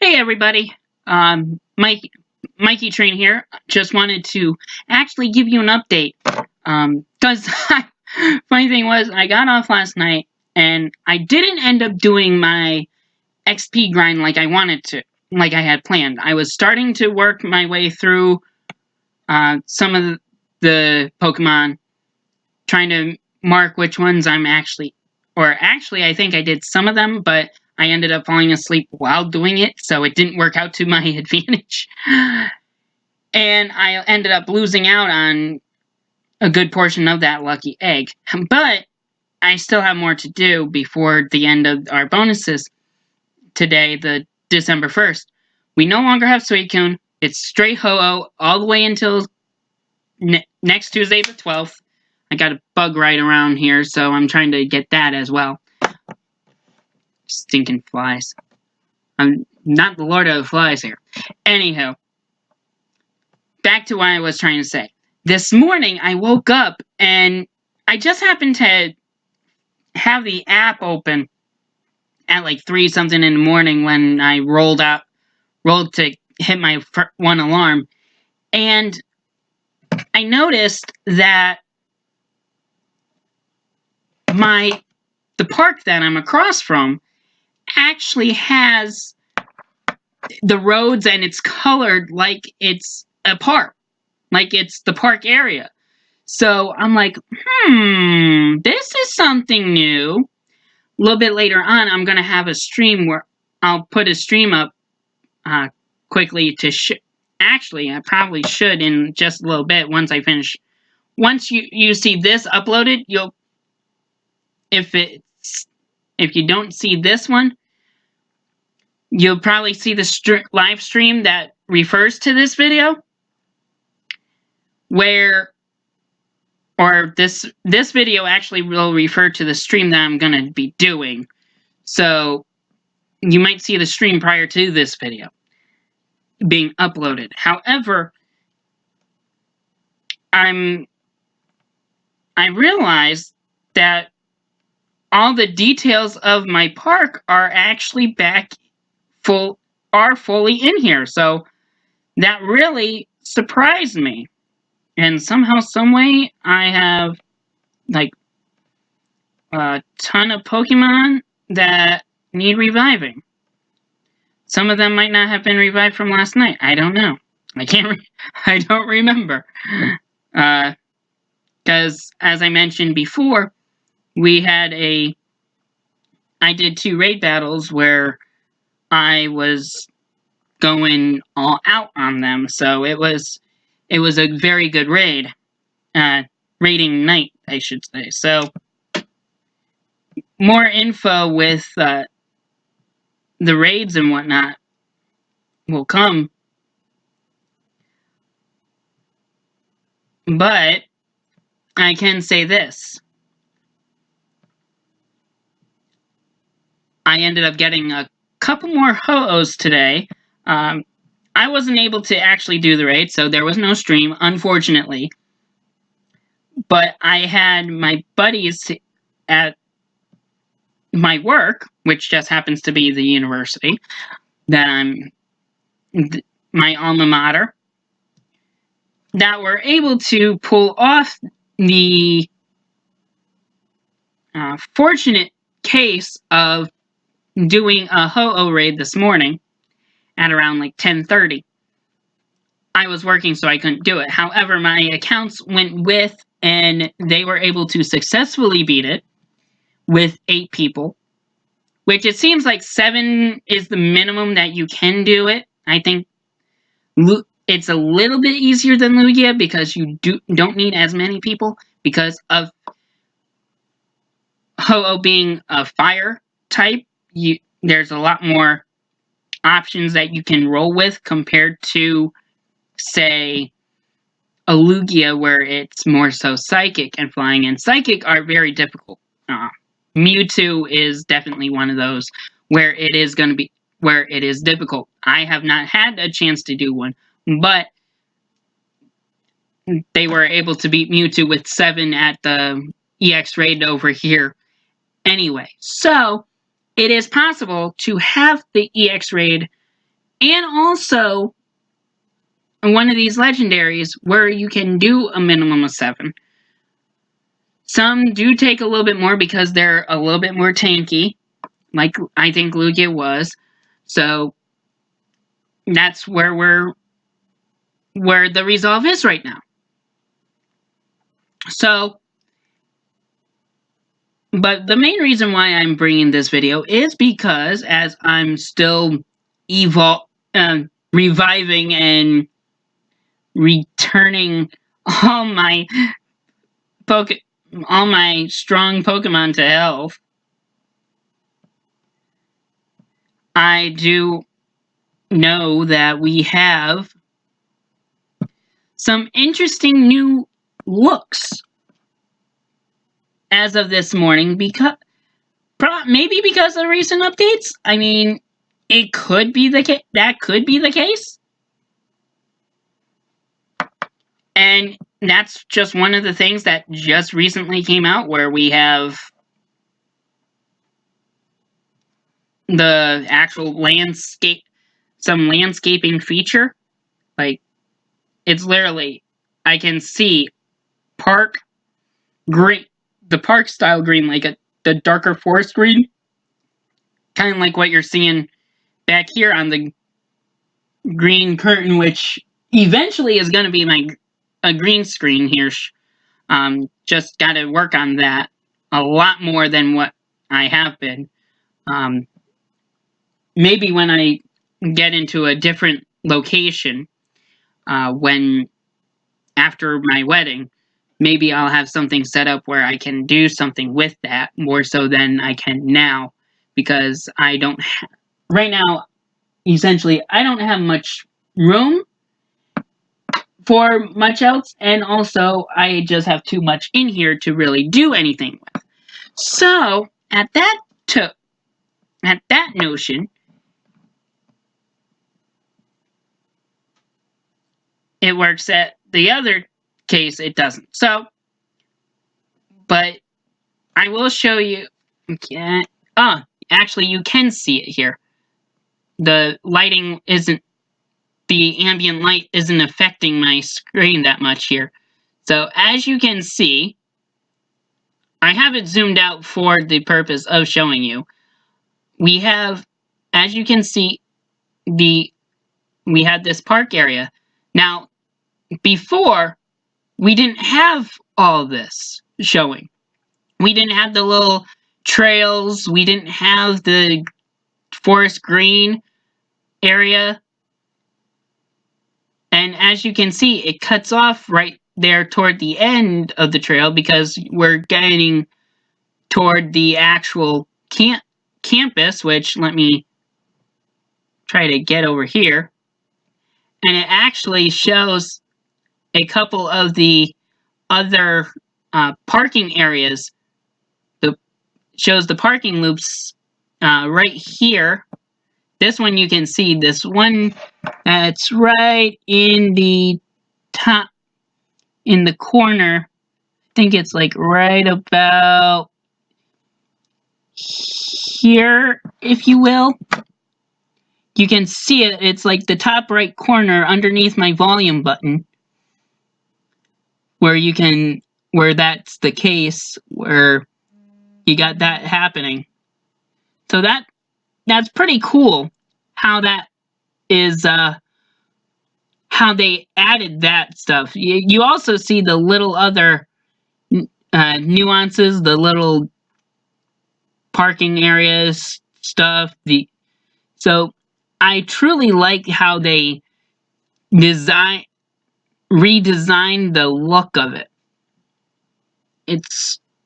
Hey everybody, Mikey Train here. Just wanted to actually give you an update. Cause funny thing was, I got off last night and I didn't end up doing my XP grind like I wanted to, like I had planned. I was starting to work my way through some of the Pokemon, trying to mark which ones I think I did some of them, but I ended up falling asleep while doing it, so it didn't work out to my advantage. And I ended up losing out on a good portion of that lucky egg. But I still have more to do before the end of our bonuses today, the December 1st. We no longer have Suicune. It's straight Ho-Oh all the way until next Tuesday the 12th. I got a bug right around here, so I'm trying to get that as well. Stinking flies. I'm not the Lord of the Flies here. Anywho, back to what I was trying to say. This morning, I woke up, and I just happened to have the app open at like 3-something in the morning when I rolled to hit my one alarm, and I noticed that the park that I'm across from actually has the roads, and it's colored like it's a park, like it's the park area. So I'm like, this is something new. A little bit later on, I'm going to have a stream where I'll put a stream up quickly to actually, I probably should in just a little bit once I finish. Once you see this uploaded, if you don't see this one, you'll probably see the live stream that refers to this video, or this video actually will refer to the stream that I'm going to be doing. So you might see the stream prior to this video being uploaded. However, I realized that all the details of my park are actually fully in here. So that really surprised me. And somehow, someway, I have like a ton of Pokemon that need reviving. Some of them might not have been revived from last night. I don't know. I don't remember. Because, as I mentioned before, I did 2 raid battles where I was going all out on them. So it was a very good raid. Raiding night, I should say. So, more info with the raids and whatnot will come. But I can say this. I ended up getting a couple more Ho-Ohs today. I wasn't able to actually do the raid, so there was no stream, unfortunately. But I had my buddies at my work, which just happens to be the university that my alma mater, that were able to pull off the fortunate case of doing a Ho-Oh raid this morning at around like 10:30. I was working, so I couldn't do it. However, my accounts went with, and they were able to successfully beat it with 8 people, which it seems like 7 is the minimum that you can do it. I think it's a little bit easier than Lugia because you don't need as many people because of Ho-Oh being a fire type. There's a lot more options that you can roll with compared to, say, a Lugia where it's more so Psychic and Flying, and Psychic are very difficult. Mewtwo is definitely one of those where it is difficult. I have not had a chance to do one, but they were able to beat Mewtwo with 7 at the EX raid over here anyway. So, it is possible to have the EX raid And also, one of these legendaries where you can do a minimum of 7. Some do take a little bit more because they're a little bit more tanky, like I think Lugia was. So that's where the resolve is right now. So, but the main reason why I'm bringing this video is because as I'm still reviving and returning all my all my strong Pokemon to health, I do know that we have some interesting new looks as of this morning, because maybe because of recent updates. I mean, it could be that could be the case, and that's just one of the things that just recently came out, where we have the actual landscape, some landscaping feature. Like, it's literally, I can see park green, the park style green, like the darker forest green, kind of like what you're seeing back here on the green curtain, which eventually is going to be a green screen here. Just got to work on that a lot more than what I have been. Maybe when I get into a different location, when after my wedding, maybe I'll have something set up where I can do something with that more so than I can now, because I don't right now, essentially, I don't have much room for much else, and also I just have too much in here to really do anything with. So at that notion, it works. At the other case, it doesn't. So, but I will show you. Okay. Actually, you can see it here. The lighting isn't, the ambient light isn't affecting my screen that much here. So as you can see, I have it zoomed out for the purpose of showing you. We have, as you can see, we had this park area. Now, before, we didn't have all this showing. We didn't have the little trails. We didn't have the forest green area. And as you can see, it cuts off right there toward the end of the trail, because we're getting toward the actual campus, which, let me try to get over here. And it actually shows a couple of the other parking areas. Shows the parking loops right here. This one you can see, this one that's right in the top, in the corner. I think it's like right about here, if you will. You can see it. It's like the top right corner underneath my volume button, where that's the case, where you got that happening. So that's pretty cool how that is, how they added that stuff. You also see the little other nuances, the little parking areas stuff. So I truly like how they redesigned the look of it.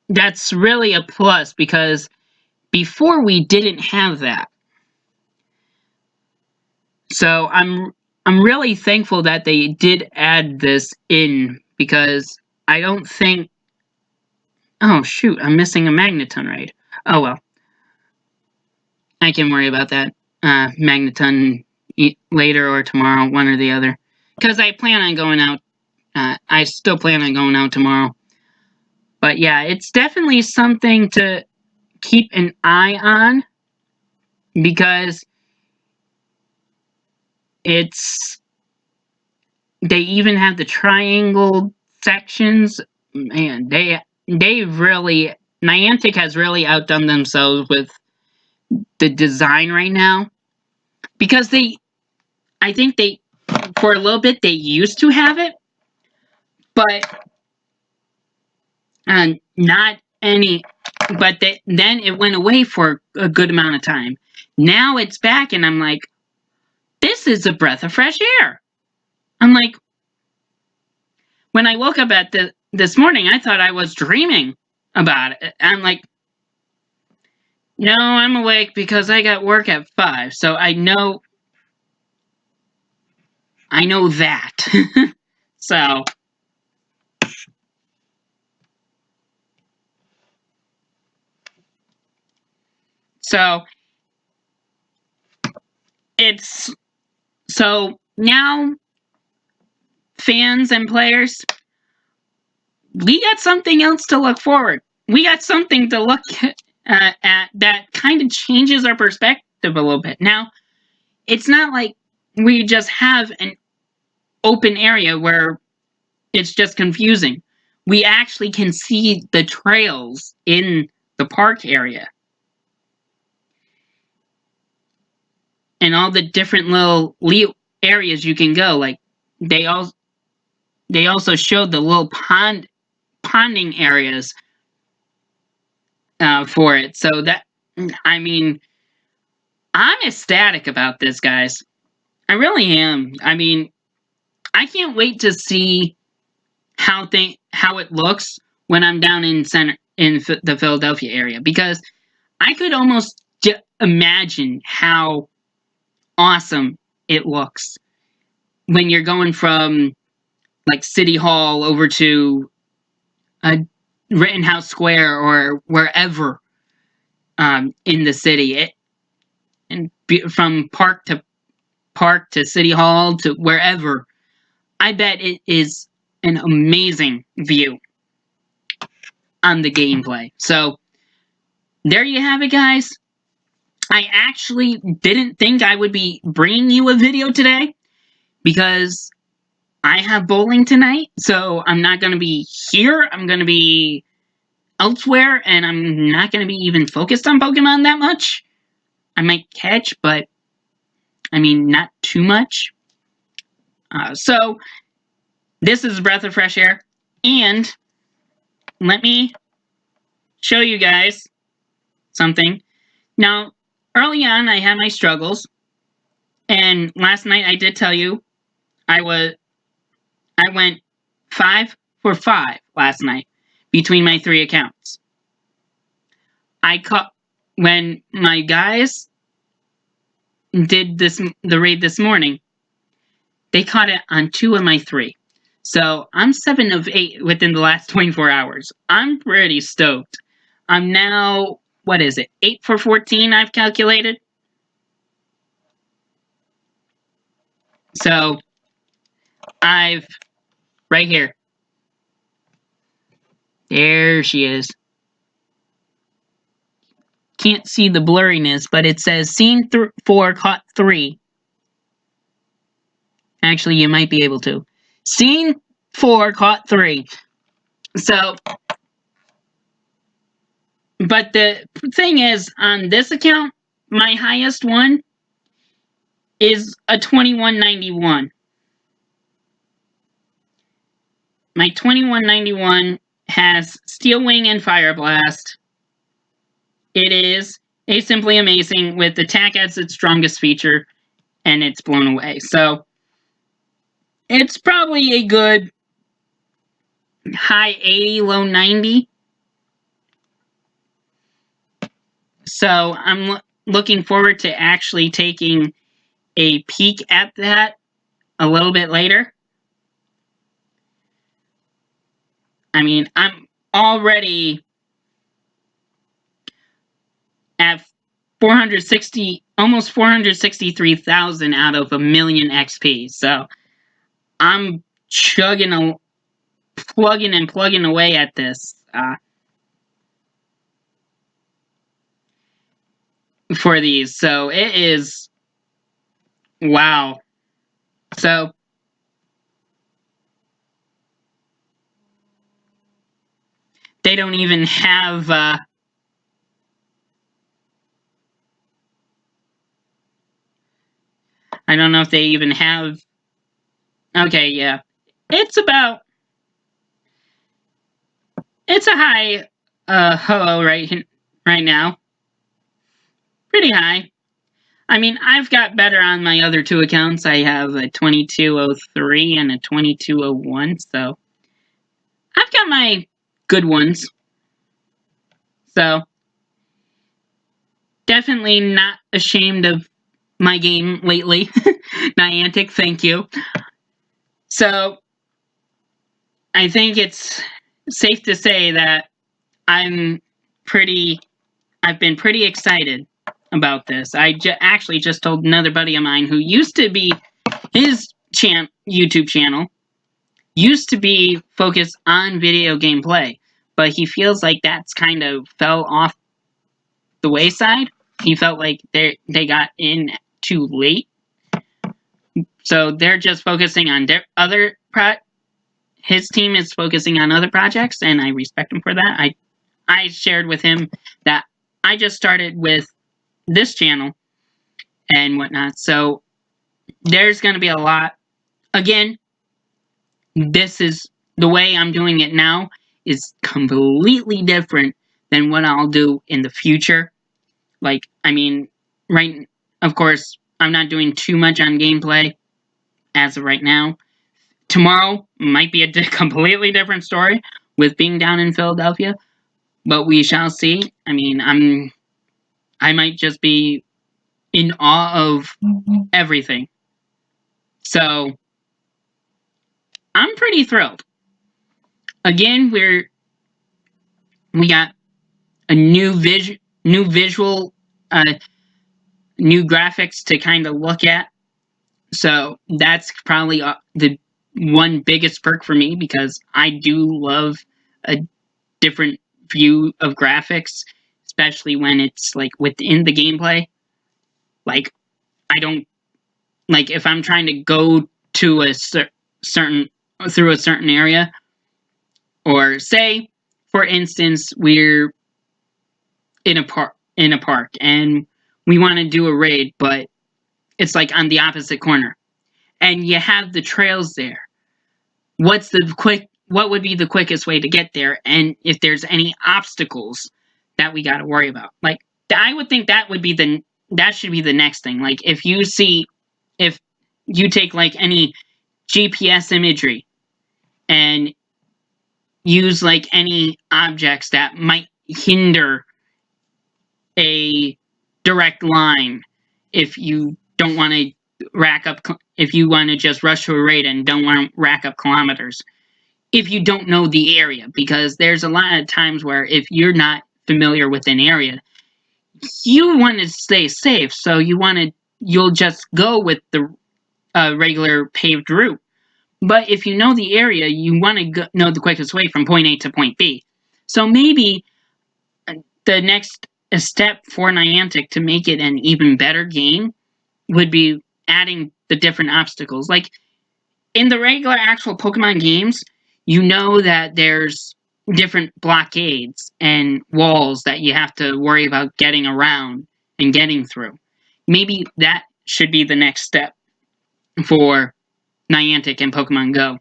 That's really a plus, because before we didn't have that. So I'm really thankful that they did add this in, because I don't think. Oh shoot! I'm missing a Magneton raid. Oh well, I can worry about that Magneton later or tomorrow, one or the other. Because I plan on going out. I still plan on going out tomorrow. But yeah, it's definitely something to keep an eye on, because It's they even have the triangle sections. Man, they really Niantic has really outdone themselves with the design right now because I think they for a little bit they used to have it, but not any. But then it went away for a good amount of time. Now it's back, and I'm like, this is a breath of fresh air. I'm like, when I woke up at this morning, I thought I was dreaming about it. I'm like, no, I'm awake because I got work at 5, so I know that. so so it's so now fans and players, we got something else to look forward. We got something to look at that kind of changes our perspective a little bit. Now, it's not like we just have an open area where it's just confusing. We actually can see the trails in the park area and all the different little areas you can go. Like they all they also showed the little ponding areas for it. So that I mean, I'm ecstatic about this, guys. I really am. I mean, I can't wait to see how it looks when I'm down in the Philadelphia area because I could almost imagine how awesome it looks when you're going from like City Hall over to Rittenhouse Square or wherever in the city. From park to City Hall to wherever. I bet it is an amazing view on the gameplay. So there you have it, guys. I actually didn't think I would be bringing you a video today because I have bowling tonight, so I'm not going to be here. I'm going to be elsewhere, and I'm not going to be even focused on Pokemon that much. I might catch, but I mean, not too much. So this is a breath of fresh air, and let me show you guys something. Now, early on, I had my struggles, and last night I did tell you I went 5 for 5 last night between my 3 accounts. I caught when my guys did the raid this morning. They caught it on 2 of my 3. So I'm 7 of 8 within the last 24 hours. I'm pretty stoked. I'm now, what is it, 8 for 14 I've calculated. So right here. There she is. Can't see the blurriness, but it says scene 4 caught 3. Actually, you might be able to. Scene 4 caught 3. So, but the thing is, on this account, my highest one is a 2191. My 2191 has Steel Wing and Fire Blast. It is a Simply Amazing with Attack as its strongest feature, and it's blown away. So, it's probably a good high 80, low 90. So, I'm looking forward to actually taking a peek at that a little bit later. I mean, I'm already at 460, almost 463,000 out of 1,000,000 XP. So I'm plugging and plugging away at this for these. So it is, wow. So they don't even have I don't know if they even have. Okay, yeah. It's about. It's a high ho right now. Pretty high. I mean, I've got better on my other two accounts. I have a 2203 and a 2201, so I've got my good ones. So definitely not ashamed of my game lately. Niantic, thank you. So I think it's safe to say that I'm pretty. I've been pretty excited about this. I actually just told another buddy of mine who used to be his YouTube channel used to be focused on video gameplay, but he feels like that's kind of fell off the wayside. He felt like they got in too late, so they're just focusing on his team is focusing on other projects, and I respect him for that. I shared with him that I just started with this channel and whatnot, so there's going to be a lot. Again, this is the way I'm doing it now is completely different than what I'll do in the future. Like, I mean, right, of course, I'm not doing too much on gameplay as of right now. Tomorrow might be a completely different story with being down in Philadelphia, but we shall see. I mean, I might just be in awe of everything. So, I'm pretty thrilled. Again, we got a new visual, new graphics to kind of look at. So that's probably the one biggest perk for me because I do love a different view of graphics, especially when it's like within the gameplay. Like I don't like if I'm trying to go to a certain through a certain area, or say, for instance, we're in a park and we want to do a raid, but it's like on the opposite corner, and you have the trails there. What would be the quickest way to get there, and if there's any obstacles that we got to worry about? Like, I would think that should be the next thing. Like, if you take like any GPS imagery and use like any objects that might hinder a direct line, if you don't want to if you want to just rush to a raid and don't want to rack up kilometers, if you don't know the area, because there's a lot of times where if you're not familiar with an area, you want to stay safe, so you'll just go with the regular paved route. But if you know the area, you want to know the quickest way from point A to point B. So maybe the next step for Niantic to make it an even better game would be adding the different obstacles. Like, in the regular actual Pokemon games, you know that there's different blockades and walls that you have to worry about getting around and getting through. Maybe that should be the next step for Niantic and Pokemon Go.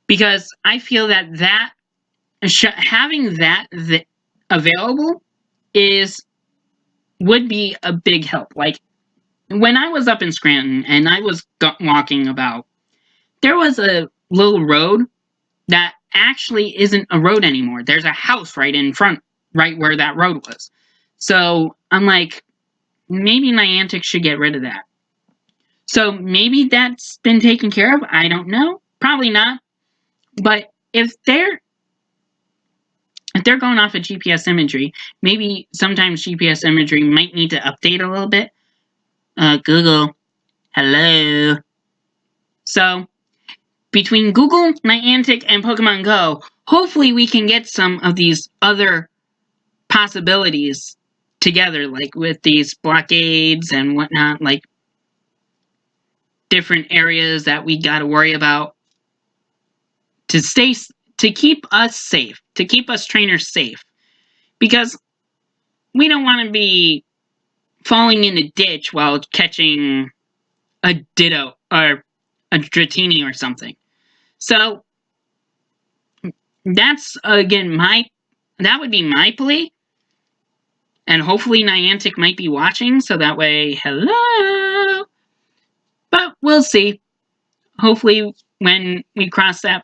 Because I feel that having that available would be a big help. Like, when I was up in Scranton and I was walking about, there was a little road that actually isn't a road anymore. There's a house right in front, right where that road was. So I'm like, maybe Niantic should get rid of that. So maybe that's been taken care of. I don't know. Probably not. But if they're going off of GPS imagery, maybe sometimes GPS imagery might need to update a little bit. Google, hello. So, between Google, Niantic, and Pokemon Go, hopefully we can get some of these other possibilities together, like with these blockades and whatnot. Like, different areas that we got to worry about to keep us safe, to keep us trainers safe, because we don't want to be falling in a ditch while catching a Ditto or a Dratini or something. So that's again that would be my plea. And hopefully Niantic might be watching, so that way, hello. But we'll see. Hopefully when we cross that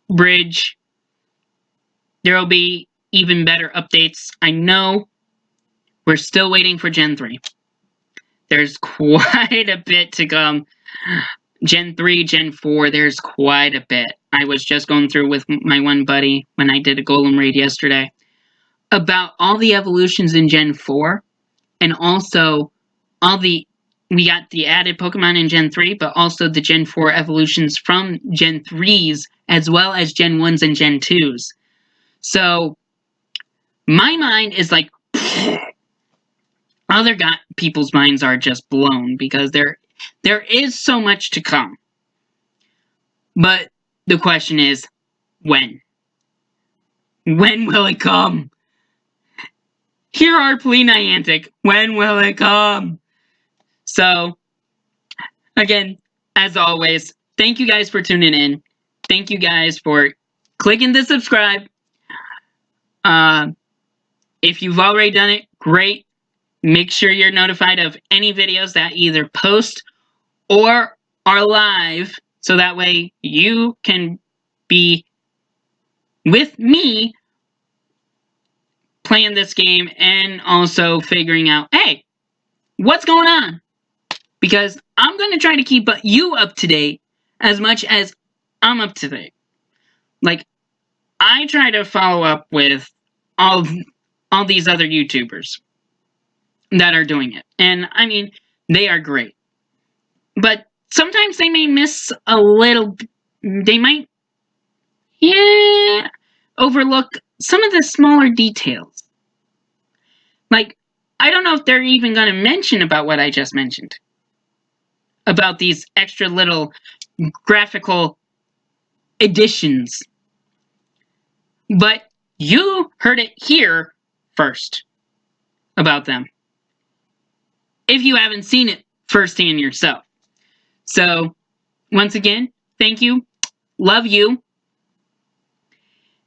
bridge, there will be even better updates. I know we're still waiting for Gen 3. There's quite a bit to come. Gen 3, Gen 4, there's quite a bit. I was just going through with my one buddy when I did a Golem raid yesterday about all the evolutions in Gen 4, and also we got the added Pokemon in Gen 3, but also the Gen 4 evolutions from Gen 3s, as well as Gen 1s and Gen 2s. So, my mind is like, other people's minds are just blown, because there is so much to come. But the question is, when? When will it come? Hear our plea, Niantic. When will it come? So, again, as always, thank you guys for tuning in. Thank you guys for clicking the subscribe. If you've already done it, great. Make sure you're notified of any videos that either post or are live, so that way you can be with me playing this game and also figuring out, hey, what's going on? Because I'm going to try to keep you up to date as much as I'm up to date. Like, I try to follow up with all these other YouTubers that are doing it. And, I mean, they are great. But sometimes they may miss a little... They might... overlook some of the smaller details. Like, I don't know if they're even going to mention about what I just mentioned. About these extra little graphical additions. But you heard it here first about them, if you haven't seen it firsthand yourself. So, once again, thank you. Love you.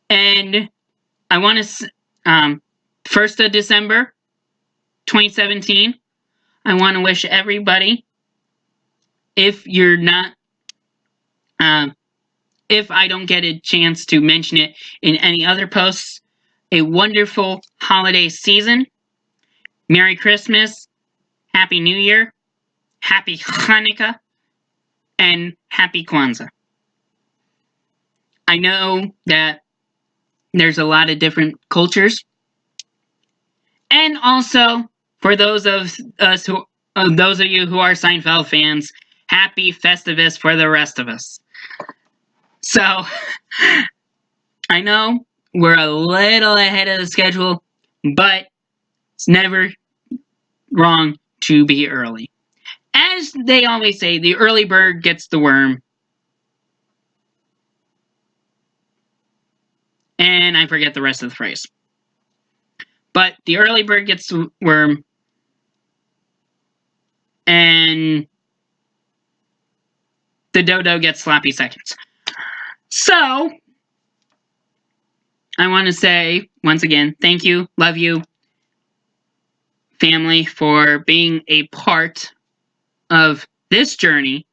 And I want to... 1st of December, 2017, I want to wish everybody, if you're not... if I don't get a chance to mention it in any other posts, a wonderful holiday season. Merry Christmas, Happy New Year, Happy Hanukkah, and Happy Kwanzaa. I know that there's a lot of different cultures. And also, for those of us who, those of you who are Seinfeld fans, Happy Festivus for the rest of us. So, I know we're a little ahead of the schedule, but it's never wrong to be early. As they always say, the early bird gets the worm. And I forget the rest of the phrase. But the early bird gets the worm. And the dodo gets sloppy seconds. So, I want to say, once again, thank you, love you, family, for being a part of this journey.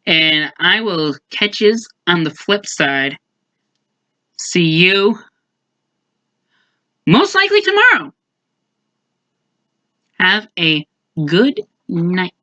And I will catch yous on the flip side. See you most likely tomorrow. Have a good night.